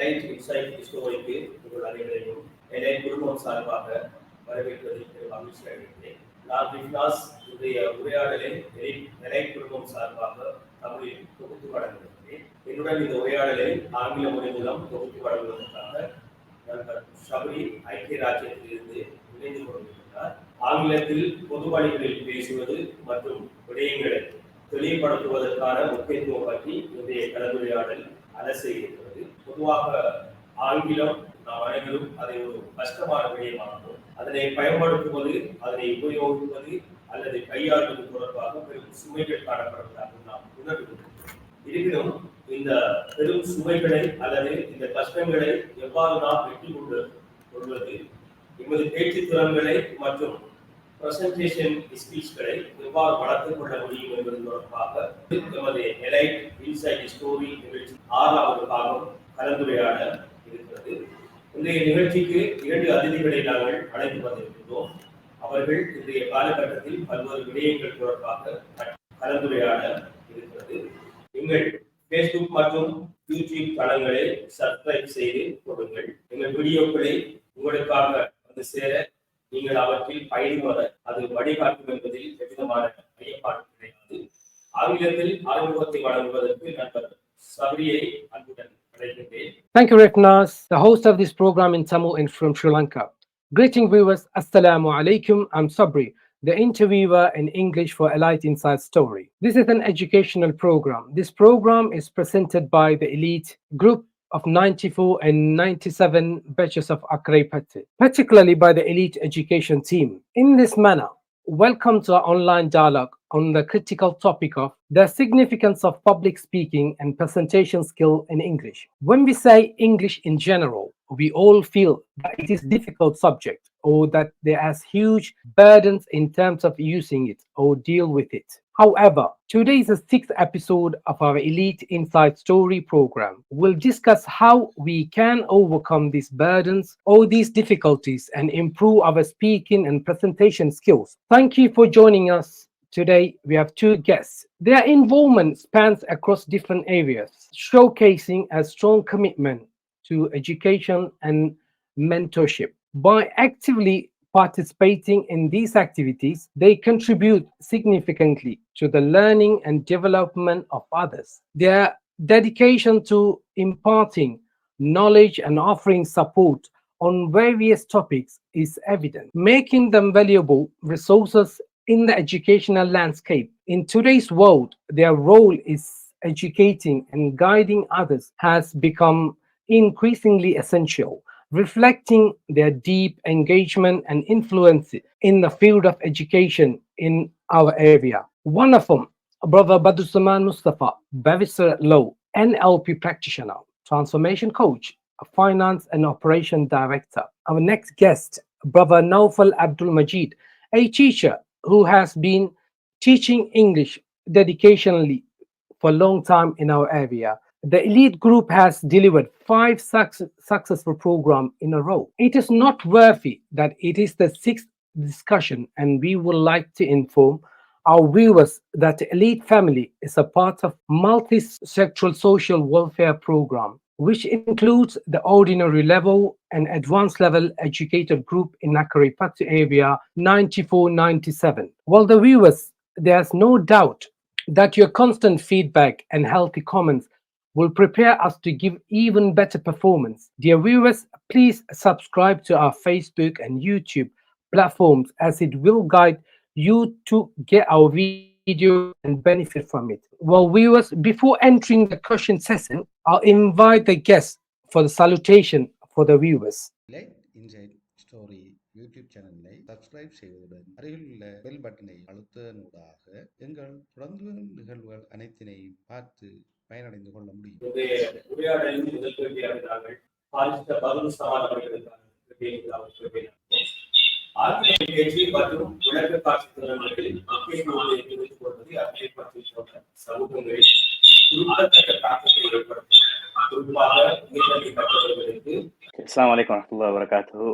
Elite inside ஸ்டோரிக்கு உங்கள் அனைவரையும் elite குடும்பம் சார்பாக வரவேற்பதில் மகிழ்ச்சி அடைகிறேன். நான் விக்னாஸ். இன்றைய உரையாடலை எலைட் குடும்பம் சார்பாக தமிழில் தொகுத்து வழங்குகிறேன். என்னுடன் இந்த உரையாடலை ஆங்கில மொழி மூலம் தொகுத்து வழங்குவதற்காக நண்பர் ஷபரி ஐக்கிய ராஜ்யத்திலிருந்து இணைந்து கொண்டிருக்கிறார். ஆங்கிலத்தில் பொது வழிகளில் பேசுவது மற்றும் விடயங்களை தெளிவுபடுத்துவதற்கான முக்கியத்துவம் பற்றி இன்றைய கலந்துரையாடல் அலச இருக்கிறது. பொதுவாக ஆங்கிலம் நாம் அனைவரும் அதை ஒரு கஷ்டமான விடயமாகும். அதனை பயன்படுத்துவது, அதனை உபயோகிப்பது அல்லது கையாளுவது தொடர்பாக பெரும் சுமைகள் காணப்படுவதாக நாம் உணர்கிறோம். இருப்பினும் இந்த பெரும் சுமைகளை அல்லது இந்த கஷ்டங்களை எவ்வாறு நாம் வெற்றி கொள்வது, எமது பேச்சு திறன்களை மற்றும் பிரசன்டேஷன் ஸ்கில்ஸ்களை எவ்வாறு வளர்த்துக் கொள்ள முடியும் என்பது தொடர்பாக எமது எலைட் இன்சைட் ஸ்டோரி நிகழ்ச்சி 6வது பாகம் கலந்துரையாட இருக்கிறது. இன்றைய நிகழ்ச்சிக்கு 2 அதிதிகளை நாங்கள் அழைத்து வந்திருக்கின்றோம். அவர்கள் இன்றைய காலகட்டத்தில் பல்வேறு விடயங்கள் தொடர்பாக கலந்துரையாட இருக்கிறது. எங்கள் Facebook மற்றும் YouTube தளங்களை சப்ஸ்கிரைப் செய்து கொடுங்கள். எங்கள் வீடியோக்களை உங்களுக்காக வந்து சேர, நீங்கள் அவற்றில் பயன்பெற அது வழிகாட்டும் என்பதில் எவ்விதமான ஐயப்பாடு கிடையாது. ஆங்கிலத்தில் அறிமுகத்தை வழங்குவதற்கு நண்பர் சபரியை அன்புடன் அழைக்கின்றேன். Thank you, Reknas, the host of this program in Tamil and from Sri Lanka. Greeting viewers, Assalamu alaikum. I'm Sabri, the interviewer in English for Elite Inside Story. This is an educational program. This program is presented by the elite group of 94 and 97 batches of Akrai Patti, particularly by the elite education team. In this manner, welcome to our online dialogue on the critical topic of the significance of public speaking and presentation skill in English. When we say English in general, we all feel that it is a difficult subject or that there are huge burdens in terms of using it or deal with it. However, today is the 6th episode of our Elite Inside Story program. We'll discuss how we can overcome these burdens or these difficulties and improve our speaking and presentation skills. Thank you for joining us. Today, we have 2 guests. Their involvement spans across different areas, showcasing a strong commitment to education and mentorship. By actively participating in these activities, they contribute significantly to the learning and development of others. Their dedication to imparting knowledge and offering support on various topics is evident, making them valuable resources in the educational landscape. In today's world, their role is educating and guiding others has become increasingly essential, reflecting their deep engagement and influence in the field of education in our area. One of them, Brother Badussaman Mustafa, Barrister at Law, NLP practitioner, transformation coach, a finance and operation director. Our next guest, Brother Naufal Abdul Majid, a teacher who has been teaching English dedicationally for a long time in our area. The elite group has delivered 5 successful programs in a row. It is noteworthy that it is the 6th discussion, and we would like to inform our viewers that the elite family is a part of multi-sectoral social welfare program, which includes the ordinary level and advanced level educated group in Akrai Patti area 94-97. Well, the viewers, there's no doubt that your constant feedback and healthy comments will prepare us to give even better performance. Dear viewers, please subscribe to our Facebook and YouTube platforms, as it will guide you to get our video and benefit from it. Well, viewers, before entering the question session, I'll invite the guests for the salutation for the viewers. Elite Inside Story YouTube சேனலை subscribe செய்வதுடன் அருகில் உள்ள bell பட்டனை அழுத்துவதனூடாக எங்கள் தொடர்ந்து வரும் நிகழ்வுகள் அனைத்தினையும் பார்த்து பயனடைந்து கொள்ள முடியும். உரையாடலின் முதல் கேள்வியாக நாங்கள் பாரிஸ்டர் பதுலுஸ்ஸமான் அவர்களுக்கான ஆங்கில பேச்சு மற்றும் விளக்க காட்சி திறன்களில் முக்கியத்துவத்தை தெரிவித்துக் கொள்வது அறிவை பற்றி சொன்ன சமூகங்களில் குறிப்பிடத்தக்க தாக்கத்தை ஏற்படுத்தும். குறிப்பாக உயர்கல்வி கற்றவர்களுக்கு. Assalamu alaikum warahmatullahi wabarakatuh.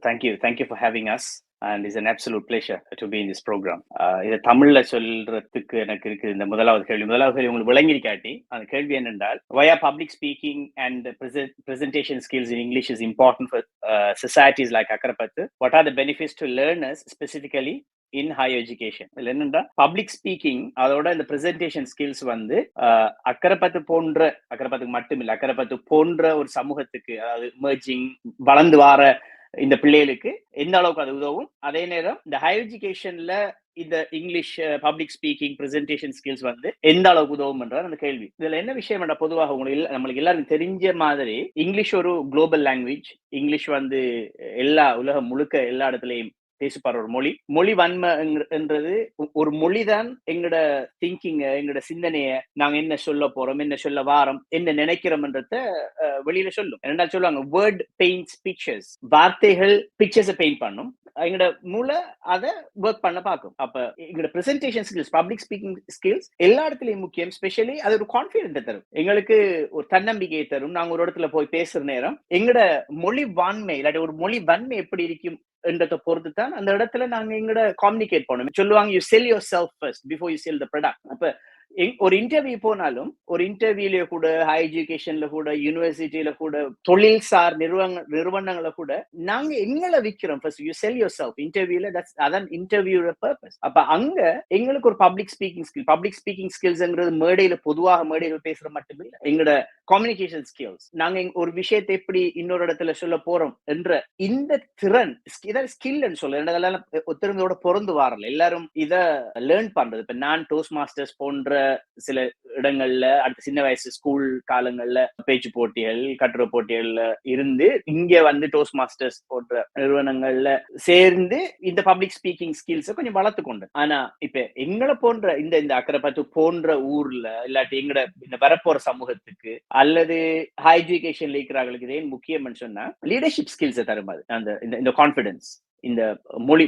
Thank you for having us. and it's an absolute pleasure to be in this program. இதை தமிழ்ல சொல்றதுக்கு எனக்கு இருக்கு இந்த முதலாவது கேள்வி உங்களுக்கு விளங்கிருக்காட்டி அந்த கேள்வி என்னென்றால், why are public speaking and presentation skills in English is important for societies like Akkarapattu? What are the benefits to learners specifically in higher education? இதுல என்னன்னா பப்ளிக் ஸ்பீக்கிங் அதோட இந்த பிரசன்டேஷன் ஸ்கில்ஸ் வந்து அக்கரப்பத்துக்கு மட்டுமில்லை, அக்கரப்பத்து போன்ற ஒரு சமூகத்துக்கு, அதாவது எமர்ஜிங் வளர்ந்து வார இந்த பிள்ளைகளுக்கு எந்த அளவுக்கு அது உதவும், அதே நேரம் இந்த ஹையர் எஜுகேஷன்ல இந்த English public speaking presentation skills வந்து எந்த அளவுக்கு உதவும்ன்றது அந்த கேள்வி. இதுல என்ன விஷயம் என்ற பொதுவாக நம்மளுக்கு எல்லாருக்கும் தெரிஞ்ச மாதிரி இங்கிலீஷ் ஒரு குளோபல் லாங்குவேஜ். இங்கிலீஷ் வந்து உலகம் முழுக்க எல்லா இடத்துலயும் பேசப்படுற ஒரு மொழி வன்மைன்றது ஒரு மொழிதான் எங்களோட திங்கிங், எங்களோட சிந்தனைய நாங்க என்ன சொல்ல போறோம், என்ன சொல்ல வாரோம், என்ன நினைக்கிறோம்ன்றத வெளியில சொல்லும். என்னடா சொல்லுவாங்க, வேர்ட் பெயிண்ட்ஸ் பிக்சர்ஸ், வார்த்தைகள் பிக்சர்ஸை பெயிண்ட் பண்ணும், எங்களோட மூளை அதை ஒர்க் பண்ண பார்க்கும். அப்ப எங்களோட presentation skills, public speaking skills எல்லா இடத்துலயும் முக்கியம். ஸ்பெஷலி அது ஒரு கான்பிடென்ட் தரும், எங்களுக்கு ஒரு தன்னம்பிக்கையை தரும். நாங்க ஒரு இடத்துல போய் பேசுற நேரம் எங்களோட மொழி வான்மை இல்லாட்டி ஒரு மொழி வன்மை எப்படி இருக்கும் என்றதை பொறுத்து தான் அந்த இடத்துல நாங்க எங்களோட கம்யூனிகேட் பண்ணணும். சொல்லுவாங்க, you sell your self first before you sell the product. அப்ப ஒரு இன்டர்வியூ போனாலும், ஒரு இன்டர்வியூல கூட, ஹை எஜுகேஷன்ல கூட, யூனிவர்சிட்டியில கூட, தொழில் சார் நிறுவனங்களை கூட நாங்க எங்களை விற்கிறோம். First you sell your self இன்டர்வியூல, அதான் இன்டர்வியூட பர்பஸ். அப்ப அங்க எங்களுக்கு ஒரு பப்ளிக் ஸ்பீக்கிங் ஸ்கில்ஸ்ங்கிறது பொதுவாக மேடையில பேசுற மட்டுமே இல்லை, எங்களோட கம்யூனிகேஷன் ஸ்கில்ஸ், நாங்க ஒரு விஷயத்தை எப்படி இன்னொரு இடத்துல சொல்ல போறோம் என்ற இந்த திறன், ஸ்கில் சொல்ல ஒருத்தருங்களோட பொருந்து வரல, எல்லாரும் இத லேர்ன் பண்றது. இப்ப நான் டோஸ்ட் மாஸ்டர்ஸ் போன்ற சில இடங்கள்ல அடுத்த சின்ன வயசு ஸ்கூல் காலங்கள்ல பேச்சு போட்டிகள், கட்டுரை போட்டிகள்ல இருந்து இங்க வந்து டோஸ்ட் மாஸ்டர்ஸ் போன்ற நிறுவனங்கள்ல சேர்ந்து இந்த பப்ளிக் ஸ்பீக்கிங் ஸ்கில்ஸ் கொஞ்சம் வளர்த்து கொண்டு. ஆனா இப்ப எங்களை போன்ற இந்த அக்கரைப்பத்து போன்ற ஊர்ல இல்லாட்டி எங்கட இந்த வரப்போற சமூகத்துக்கு அல்லது ஹை எஜுகேஷன்ல இருக்கிறவங்களுக்கு இதே முக்கியம்னு சொன்னா லீடர்ஷிப் ஸ்கில்ஸ் தரும். அது இந்த கான்பிடன்ஸ், இந்த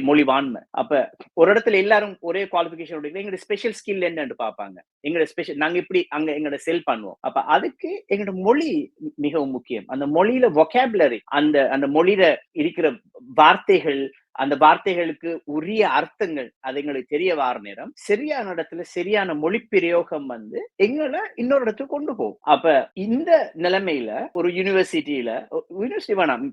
மொழிவான்மை. அப்ப ஒரு இடத்துல எல்லாரும் ஒரே குவாலிபிகேஷன், எங்களோட ஸ்பெஷல் ஸ்கில் என்னன்னு பார்ப்பாங்க, எங்களோட ஸ்பெஷல் நாங்க இப்படி அங்க எங்களோட செல் பண்ணுவோம். அப்ப அதுக்கு எங்களோட மொழி மிகவும் முக்கியம். அந்த மொழியில வொக்காபுலரி, அந்த மொழியில இருக்கிற வார்த்தைகள், அந்த வார்த்தைகளுக்கு உரிய அர்த்தங்கள் அது எங்களுக்கு தெரிய வார நேரம் சரியான இடத்துல சரியான மொழி பிரயோகம் வந்து எங்களை இன்னொரு இடத்துக்கு கொண்டு போகும். அப்ப இந்த நிலைமையில ஒரு யூனிவர்சிட்டியில வேணாம்,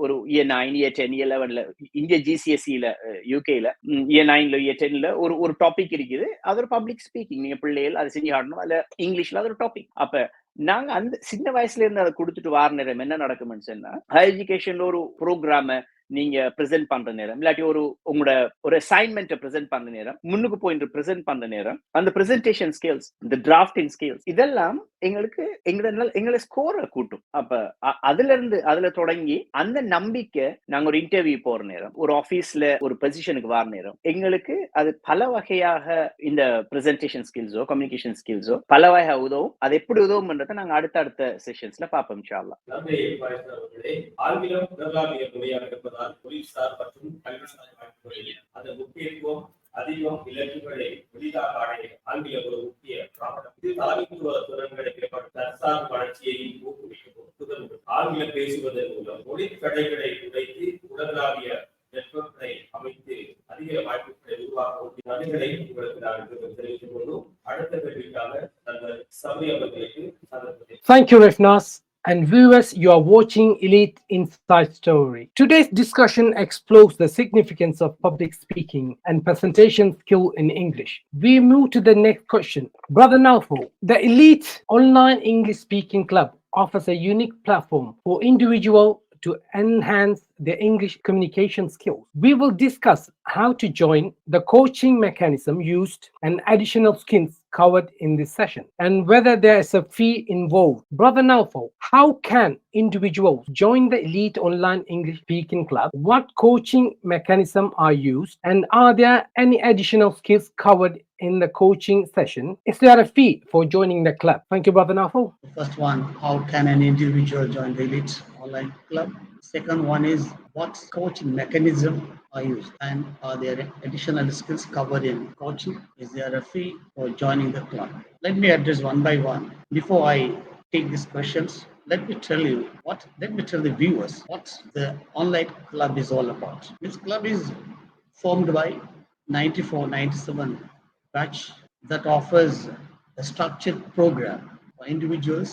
ஒரு இயர் 9, இயர் 10, இயர் 11ல இந்திய GCSEல யூகேல இயர் 9ல இயர் 10ல ஒரு டாபிக் இருக்குது, அது ஒரு பப்ளிக் ஸ்பீக்கிங். நீங்க பிள்ளைகள் அதை செஞ்சு ஆடணும், அதுல இங்கிலீஷ்ல அது ஒரு டாபிக். அப்ப நாங்க அந்த சின்ன வயசுல இருந்து அதை கொடுத்துட்டு வார நேரம் என்ன நடக்கும்னு சொன்னா, ஹையர் எஜுகேஷன்ல ஒரு ப்ரோக்ராம நீங்க பிரசென்ட் பண்ற நேரம், இல்லாட்டி உங்களோட ஒரு அசைன்மெண்ட் பிரசென்ட் பண்ற நேரம், முன்னுக்கு போயிட்டு பிரசென்ட் பண்ற நேரம், அந்த பிரசன்டேஷன் ஸ்கில்ஸ், இந்த டிராஃப்டிங் ஸ்கில்ஸ் இதெல்லாம் எங்களுக்கு எங்களை ஸ்கோரை கூட்டும். அப்ப அதுல தொடங்கி அந்த நம்பிக்கை, நாங்க ஒரு இன்டர்வியூ போற நேரம், ஒரு ஆபீஸ்ல ஒரு பொசிஷனுக்கு வர நேரம், எங்களுக்கு அது பல வகையாக இந்த பிரசன்டேஷன் ஸ்கில்ஸோ கம்யூனிகேஷன் ஸ்கில்ஸோ பல வகை உதவும். அது எப்படி உதவும்ன்றதை நாங்க அடுத்த செஷன்ஸ்ல பார்ப்போம் இன்ஷா அல்லாஹ். ஆங்கிலம் உலகளாவிய மொழியாக இருப்பதால் தொழில்சார் மற்றும் கல்விசார் வாய்ப்புகளில் அந்த முக்கியத்துவம் அதிகம். இலக்குகளை எளிதாக அடைய ஆங்கிலம் ஒரு முக்கிய காரணம். இது தலைமைத்துவ திறன்களை தற்சார்பு வளர்ச்சியையும் ஊக்குவிக்கவும் உதவும். ஆங்கிலம் பேசுவதன் மூலம் மொழி தடைகளை உடைத்து உலகளாவிய நெட்வொர்க்கை அமைத்து அதிக வாய்ப்புகளை உருவாக்கும் நன்மைகளை உங்களுக்கு நாங்கள் தெரிவித்துக் கொள்வோம். அடுத்த கேள்விக்காக நாங்கள் சபை அவர்களுக்கு Thank you, Rifnas. And viewers, you are watching Elite Inside Story. Today's discussion explores the significance of public speaking and presentation skill in English. We move to the next question. Brother Naufal, the Elite Online English Speaking Club offers a unique platform for individuals to enhance their English communication skills. We will discuss how to join, the coaching mechanism used, and additional skills covered in this session, and whether there is a fee involved. Brother Naufal, how can individuals join the Elite Online English Speaking Club? What coaching mechanism are used, and are there any additional skills covered in the coaching session? Is there a fee for joining the club? Thank you, Brother Naufal. First one, how can an individual join the Elite Online Club? Second one is, what coaching mechanism are used, and are there additional skills covered in coaching? Is there a fee for joining the club? Let me address one by one. Before I take these questions, let me tell the viewers what the online club is all about. This club is formed by 94-97 batch that offers a structured program for individuals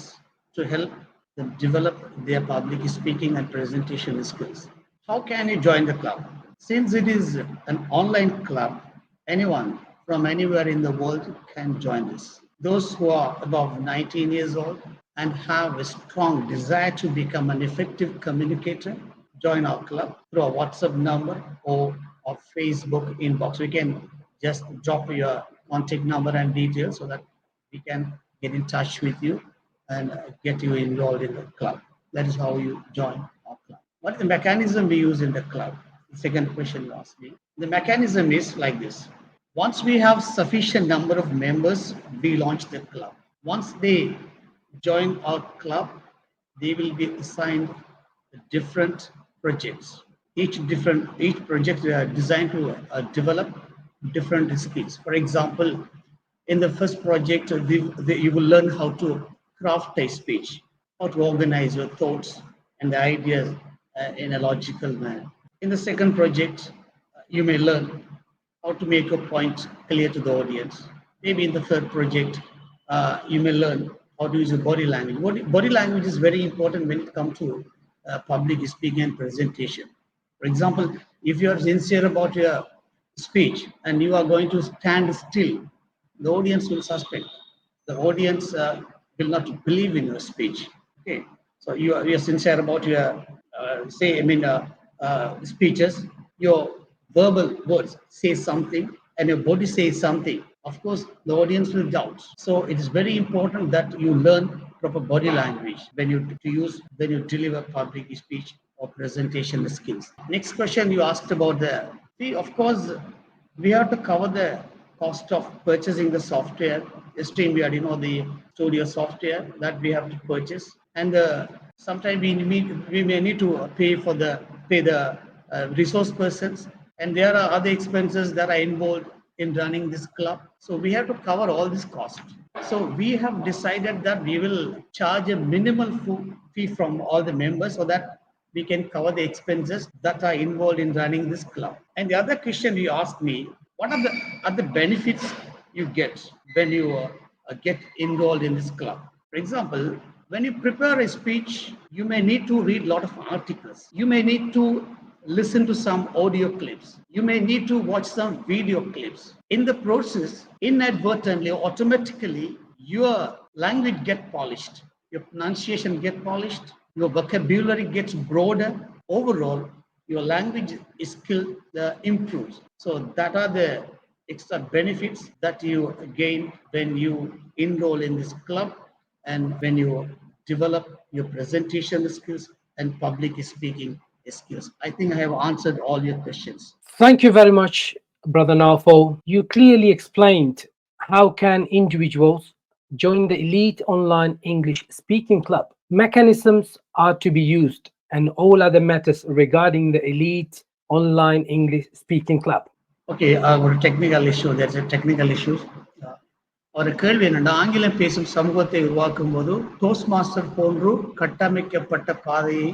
to help them develop their public speaking and presentation skills. How can you join the club? Since it is an online club, anyone from anywhere in the world can join this. Those who are above 19 years old and have a strong desire to become an effective communicator, join our club through a WhatsApp number or Facebook inbox. We can just drop your contact number and details so that we can get in touch with you and get you enrolled in the club. That is how you join our club. What is the mechanism we use in the club? The second question you asked me. The mechanism is like this. Once we have sufficient number of members, we launch the club. Once they join our club, they will be assigned different projects. Each project designed to develop different skills. For example, in the first project, you will learn how to craft a speech, how to organize your thoughts and the ideas in a logical manner. In the second project, you may learn how to make a point clear to the audience. Maybe in the third project, you may learn how to use your body language. Body language is very important when it comes to public speaking and presentation. For example, if you are sincere about your speech and you are going to stand still, the audience will suspect. The audience will not believe in your speech. Okay, so you are sincere about your speeches. Your verbal words say something and your body says something. Of course, the audience will doubt. So it is very important that you learn proper body language when you deliver public speech or presentation skills. Next question you asked about of course, we have to cover the cost of purchasing the software, StreamYard, the studio software that we have to purchase, and sometimes we may need to pay the resource persons, and there are other expenses that are involved in running this club. So we have to cover all this cost. So we have decided that we will charge a minimal fee from all the members so that we can cover the expenses that are involved in running this club. And the other question you asked me, what are the benefits you get when you get enrolled in this club? For example, when you prepare a speech, you may need to read a lot of articles. You may need to listen to some audio clips. You may need to watch some video clips. In the process, inadvertently, automatically, your language gets polished. Your pronunciation gets polished. Your vocabulary gets broader. Overall, your language skill improves. So that are the extra benefits that you gain when you enroll in this club and when you develop your presentation skills and public speaking skills. I think I have answered all your questions. Thank you very much, Brother Nafo. You clearly explained how can individuals join the Elite Online English Speaking Club. Mechanisms are to be used and all other matters regarding the Elite Online English Speaking Club. Okay, ஒரு technical issue. There's a technical issue. ஒரு கேள்வி என்னன்னா, ஆங்கிலம் பேசும் சமூகத்தை உருவாக்கும் போது toast master போன்று கட்டமைக்கப்பட்ட பாதையை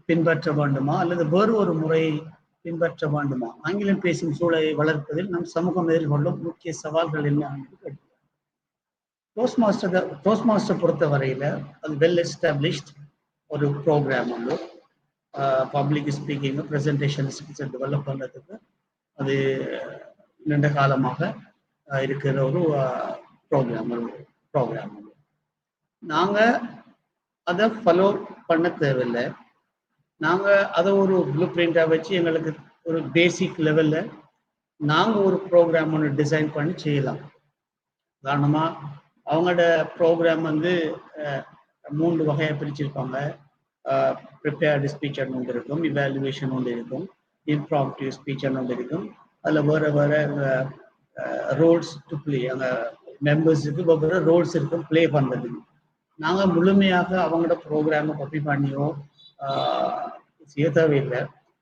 பின்பற்ற வேண்டுமா அல்லது வேறு ஒரு முறையை பின்பற்ற வேண்டுமா? ஆங்கிலம் பேசும் சூழலை வளர்ப்பதில் நம் சமூகம் எதிர்கொள்ளும் முக்கிய சவால்கள் என்ன? டோஸ்ட் மாஸ்டர் பொறுத்த வரையில அது வெல் எஸ்டாப்ளிஷ்ட் ஒரு ப்ரோக்ராம் வந்து பப்ளிக் ஸ்பீக்கிங் ப்ரெசன்டேஷன் ஸ்கில்ஸை டெவலப் பண்ணுறதுக்கு அது நீண்ட காலமாக இருக்கிற ஒரு ப்ரோக்ராம். நாங்கள் அதை ஃபாலோ பண்ண தேவையில்லை. நாங்கள் அதை ஒரு ப்ளூ பிரிண்டாக வச்சு எங்களுக்கு ஒரு பேசிக் லெவலில் நாங்கள் ஒரு ப்ரோக்ராம் ஒன்று டிசைன் பண்ணி செய்யலாம். உதாரணமாக அவங்களோட ப்ரோக்ராம் வந்து 3 வகையாக பிரிச்சிருப்பாங்க. ப்ரிப்பேர்டு ஸ்பீச் ஒன்று இருக்கும், இவாலுவேஷன் ஒன்று இருக்கும், இம்ப்ராம்ப்டிவ் ஸ்பீச் ஒன்று இருக்கும். அதில் வேறு ரோல்ஸ் டு பிளே, அந்த மெம்பர்ஸுக்கு வெவ்வேறு ரோல்ஸ் இருக்கும் ப்ளே பண்ணுறதுக்கு. நாங்கள் முழுமையாக அவங்களோட ப்ரோக்ராமை காப்பி பண்ணியோ செய்ய தேவையில்லை.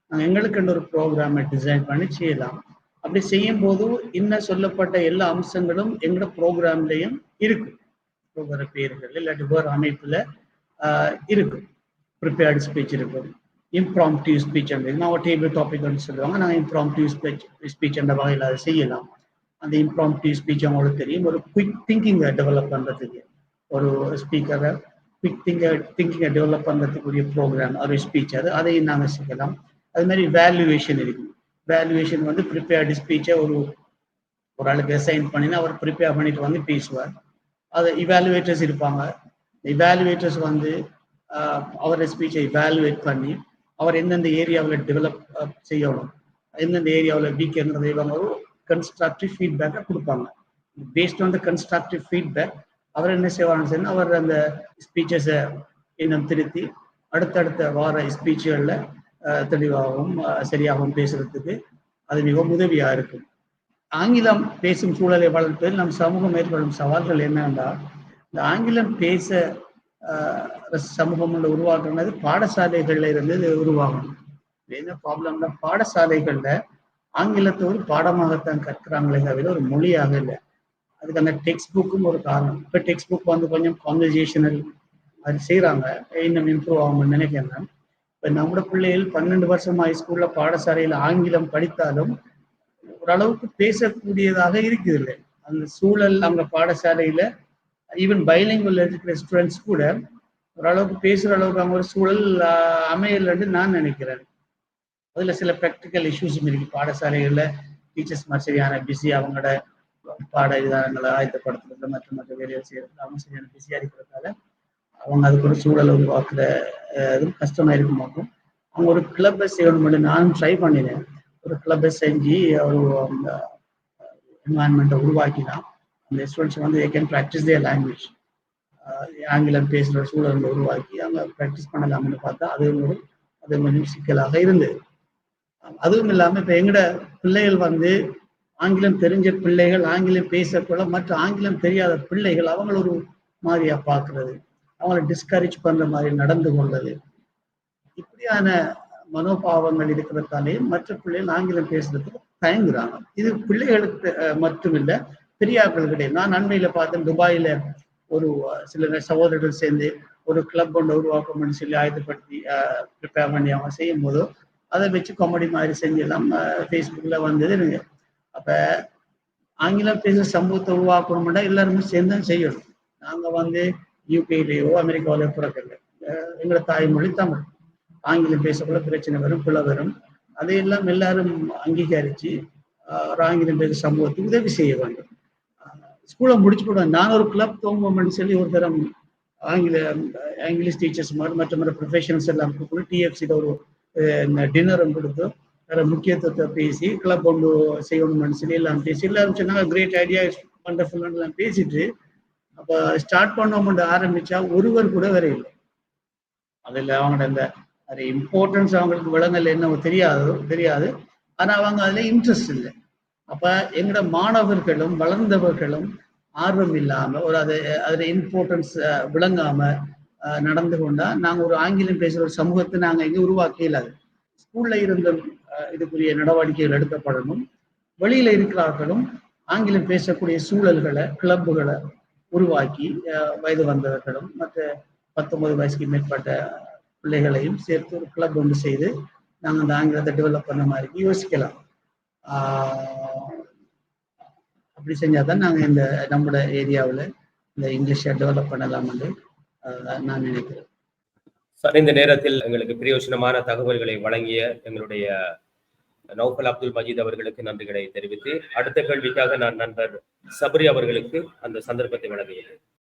நாங்கள் எங்களுக்கு ஒரு ப்ரோக்ராமை டிசைன் பண்ணி செய்யலாம். அப்படி செய்யும் போது இன்னும் சொல்லப்பட்ட எல்லா அம்சங்களும் எங்களோட ப்ரோக்ராம்லையும் இருக்கும். வேறு பேர்கள் இல்லாட்டி வேறு அமைப்பில் இருக்கும். ப்ரிப்பேர்டு ஸ்பீச் இருக்கும், இம்ப்ராம்ப்டிவ் ஸ்பீச் நான் ஒரு டேபிள் டாபிக் சொல்லுவாங்க, நாங்கள் இம்ப்ராம்ப்டிவ் ஸ்பீச் என்ற வகையில் அதை செய்யலாம். அந்த இம்ப்ராம்ப்டிவ் ஸ்பீச் அவங்களுக்கு தெரியும். ஒரு குயிக் திங்கிங்கை டெவலப் பண்ணுறதுக்கு ஒரு ஸ்பீக்கரை திங்கிங்கை டெவலப் பண்ணுறதுக்குரிய ப்ரோக்ராம் ஒரு ஸ்பீச் அதையும் நாங்கள் செய்யலாம். அது மாதிரி வேல்யூவேஷன் இருக்குது. வேல்யூவேஷன் வந்து ப்ரிப்பேர்டு ஸ்பீச்சை ஒரு ஆளுக்கு அசைன் பண்ணினா அவர் ப்ரிப்பேர் பண்ணிட்டு வந்து பேசுவார். அது இவாலுவேட்டர்ஸ் இருப்பாங்க. இவாலுவேட்டர்ஸ் வந்து அவரோட ஸ்பீச்சை இவாலுவேட் பண்ணி அவர் எந்தெந்த ஏரியாவில் டெவலப் செய்யணும், எந்தெந்த ஏரியாவில் வீக் இருந்தது, இவங்க ஒரு கன்ஸ்ட்ரக்டிவ் ஃபீட்பேக்கை கொடுப்பாங்க. Based on the constructive feedback அவர் என்ன செய்வாங்கன்னு சொன்னால் அவர் அந்த ஸ்பீச்சஸை இன்னும் திருத்தி அடுத்தடுத்த வார ஸ்பீச்சுகளில் தெளிவாகவும் சரியாகவும் பேசுறதுக்கு அது மிகவும் உதவியாக இருக்கும். ஆங்கிலம் பேசும் சூழலை வளர்ப்பதில் நம் சமூகம் ஏற்படும் சவால்கள் என்னென்றால், இந்த ஆங்கிலம் பேச சமூகம் உருவாக்குறது பாடசாலைகள்ல இருந்து உருவாகணும். என்ன ப்ராப்ளம்னா, பாடசாலைகள்ல ஆங்கிலத்தை ஒரு பாடமாகத்தான் கற்கிறாங்களே தவிர ஒரு மொழியாக இல்லை. அதுக்கு அந்த டெக்ஸ்ட் புக்கும் ஒரு காரணம். இப்போ டெக்ஸ்ட் புக் வந்து கொஞ்சம் கான்வர்சேஷனல் அது செய்கிறாங்க, இன்னும் இம்ப்ரூவ் ஆகும்னு நினைக்கிறேன். இப்போ நம்மளோட பிள்ளைகள் 12 வருஷம் ஹைஸ்கூல்ல பாடசாலையில் ஆங்கிலம் படித்தாலும் ஓரளவுக்கு பேசக்கூடியதாக இருக்குது இல்லை. அந்த சூழல் அவங்க பாடசாலையில ஈவன் பைலிங்குவல் இருக்கிற ஸ்டூடெண்ட்ஸ் கூட ஓரளவுக்கு பேசுகிற அளவுக்கு அவங்க ஒரு சூழல் அமையலன்னு நான் நினைக்கிறேன். அதில் சில ப்ராக்டிக்கல் இஷ்யூஸும் இருக்குது. பாடசாலைகளில் டீச்சர்ஸ் மாதிரி சரியான பிஸி, அவங்களோட பாட விதானங்களை ஆயத்தப்படுத்துறது மற்ற வேலைகள் செய்யறது அவங்க சரியான பிஸியாக இருக்கிறதால அவங்க அதுக்கு ஒரு சூழலை உருவாக்குற இதுவும் கஷ்டமாக இருக்கும் போதும் அவங்க ஒரு கிளப்பை செய்யணும். நானும் ட்ரை பண்ணினேன். ஒரு கிளப்பை செஞ்சு ஒரு அந்த என்வாயன்மெண்ட்டை உருவாக்கினா அந்த ஸ்டூடெண்ட்ஸ் வந்து they can practice their language. ஆங்கிலம் பேசுகிற சூழலை உருவாக்கி அவங்க ப்ராக்டிஸ் பண்ணலாம்னு பார்த்தா அது கொஞ்சம் சிக்கலாக இருந்தது. அதுவும் இல்லாமல் இப்போ எங்களோட பிள்ளைகள் வந்து ஆங்கிலம் தெரிஞ்ச பிள்ளைகள் ஆங்கிலம் பேசக்குள்ள மற்ற ஆங்கிலம் தெரியாத பிள்ளைகள் அவங்கள ஒரு மாதிரியா பார்க்கறது, அவங்கள டிஸ்கரேஜ் பண்ற மாதிரி நடந்து கொள்வது, இப்படியான மனோபாவங்கள் இருக்கிறதாலே மற்ற பிள்ளைகள் ஆங்கிலம் பேசுறதுக்கு தயங்குறாங்க. இது பிள்ளைகளுக்கு மட்டும் இல்லை, பெரியார்கள் கிடையாது. நான் நன்மையில பார்த்தேன், துபாயில ஒரு சில சகோதரர்கள் சேர்ந்து ஒரு கிளப் ஒன்று உருவாக்கணும்னு சொல்லி ஆயத்தப்படுத்தி ப்ரிப்பேர் பண்ணி அவங்க செய்யும் போதோ அதை வச்சு காமெடி மாதிரி செஞ்செல்லாம் ஃபேஸ்புக்கில் வந்தது எனக்கு. அப்போ ஆங்கிலம் பேசுகிற சமூகத்தை உருவாக்கணும்னா எல்லாருமே சேர்ந்து தான் செய்யணும். நாங்கள் வந்து யூகேலேயோ அமெரிக்காவிலேயோ பிறக்கல, எங்களோட தாய்மொழி தமிழ். ஆங்கிலம் பேசக்குள்ள பிரச்சனை வரும், பிள்ளை வரும். அதையெல்லாம் எல்லாரும் அங்கீகரித்து ஒரு ஆங்கிலம் பேசுகிற சமூகத்துக்கு உதவி செய்ய வேண்டும். ஸ்கூலை முடிச்சு போடுவேன். நான் ஒரு கிளப் தோங்குவோம்னு சொல்லி ஒரு தரம் இங்கிலீஷ் டீச்சர்ஸ் மாதிரி மற்ற ப்ரொஃபஷனல்ஸ் எல்லாம் கொடுத்து டிஎஃப்சியில் ஒரு டின்னரும் கொடுத்து வேற முக்கியத்துவத்தை பேசி கிளப் ஒன்று செய்யணும்னு சொல்லி எல்லாம் பேசி எல்லாரும் சொன்னாங்க கிரேட் ஐடியா வண்டர்ஃபுல் எல்லாம் பேசிட்டு அப்போ ஸ்டார்ட் பண்ணோம்னு ஆரம்பிச்சா ஒருவர் கூட வேற இல்லை. அதில் அவங்களோட அந்த அது இம்பார்ட்டன்ஸ் அவங்களுக்கு விளங்கல என்ன தெரியாது. ஆனால் அவங்க அதில் இன்ட்ரெஸ்ட் இல்லை. அப்போ எங்களோட மாணவர்களும் வளர்ந்தவர்களும் ஆர்வம் இல்லாமல் ஒரு அதில் இம்பார்ட்டன்ஸ் விளங்காமல் நடந்து கொண்டா நாங்கள் ஒரு ஆங்கிலம் பேசுகிற ஒரு சமூகத்தை நாங்கள் இங்கே உருவாக்க இயலாது. ஸ்கூல்ல இருந்த இதுக்குரிய நடவடிக்கைகள் எடுக்கப்படணும். வெளியில இருக்கிறார்களும் ஆங்கிலம் பேசக்கூடிய சூழல்களை கிளப்புகளை உருவாக்கி வயது வந்தவர்களும் மற்ற 19 வயசுக்கு மேற்பட்ட பிள்ளைகளையும் சேர்த்து ஒரு கிளப் ஒன்று செய்து நாங்கள் அந்த ஆங்கிலத்தை டெவலப் பண்ண மாதிரி யோசிக்கலாம். அப்படி செஞ்சாதான் நாங்கள் இந்த நம்மளோட ஏரியாவில் இந்த இங்கிலீஷை டெவலப் பண்ணலாம்னு நான் நினைக்கிறேன். சார், இந்த நேரத்தில் எங்களுக்கு பிரயோஜனமான தகவல்களை வழங்கிய எங்களுடைய நௌஃபல் அப்துல் மஜீத் அவர்களுக்கு நன்றிகளை தெரிவித்து அடுத்த கேள்விக்காக நான் நண்பர் சபரி அவர்களுக்கு அந்த சந்தர்ப்பத்தை வழங்குகிறேன்.